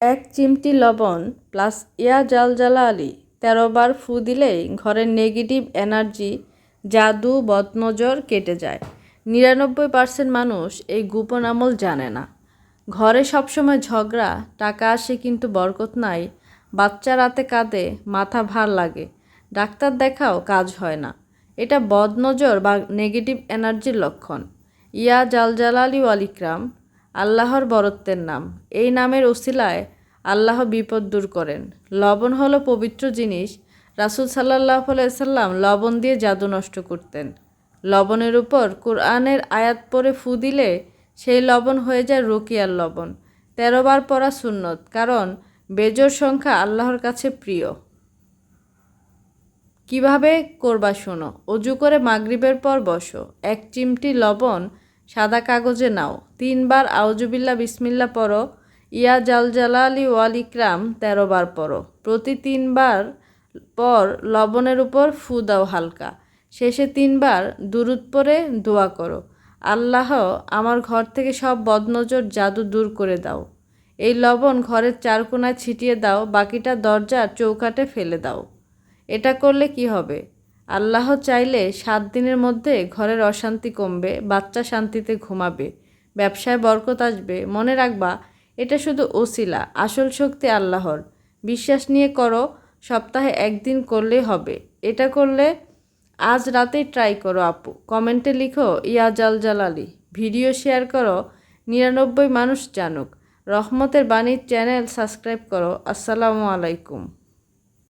এক চিমটি লবণ প্লাস ইয়া জালজালালি 13 বার ফু দিলেই ঘরের নেগেটিভ এনার্জি, জাদু, বদনজর কেটে যায়। 99% মানুষ এই গোপন আমল জানে না। ঘরে সবসময় ঝগড়া, টাকা আসে কিন্তু বরকত নাই, বাচ্চা রাতে কাঁদে, মাথা ভার লাগে, ডাক্তার দেখাও কাজ হয় না, এটা বদনজর বা নেগেটিভ এনার্জির লক্ষণ। ইয়া জালজালালি ওয়াল ইকরাম আল্লাহর বরত্বের নাম। এই নামের উসিলায় আল্লাহ বিপদ দূর করেন। লবণ হলো পবিত্র জিনিস। রাসূল সাল্লাল্লাহু আলাইহি সাল্লাম লবণ দিয়ে জাদু নষ্ট করতেন। লবণের উপর কোরআনের আয়াত পড়ে ফু দিলে সেই লবণ হয়ে যায় রুকিয়ার লবণ। 13 বার পড়া সুন্নত, কারণ বেজোড় সংখ্যা আল্লাহর কাছে প্রিয়। কিভাবে করবা শোনো। অজু করে মাগরিবের পর বসো। 1 চিমটি লবণ সাদা কাগজে নাও। 3 বার আউযুবিল্লাহ বিসমিল্লাহ পড়ো। ইয়া জালজালালি ওয়াল ইকরাম 13 বার পড়ো। প্রতি 3 বার পর লবণের উপর ফু দাও হালকা। শেষে 3 বার দুরূদ পড়ে দোয়া করো, আল্লাহ আমার ঘর থেকে সব বদনজর, জাদু দূর করে দাও। এই লবণ ঘরের 4 কোণায় ছিটিয়ে দাও, বাকিটা দরজার চৌকাঠে ফেলে দাও। এটা করলে কি হবে? আল্লাহ চাইলে 7 দিনের মধ্যে ঘরের অশান্তি কমবে, বাচ্চা শান্তিতে ঘুমাবে, ব্যবসায় বরকত আসবে। মনে রাখবা, এটা শুধু ওসিলা, আসল শক্তি আল্লাহর। বিশ্বাস নিয়ে করো, সপ্তাহে 1 দিন করলেই হবে। এটা করলে আজ রাতেই ট্রাই করো আপু। কমেন্টে লিখো ইয়া জালজালালি। ভিডিও শেয়ার করো, 99 মানুষ জানুক। রহমতের বাণীর চ্যানেল সাবস্ক্রাইব করো। আসসালামু আলাইকুম।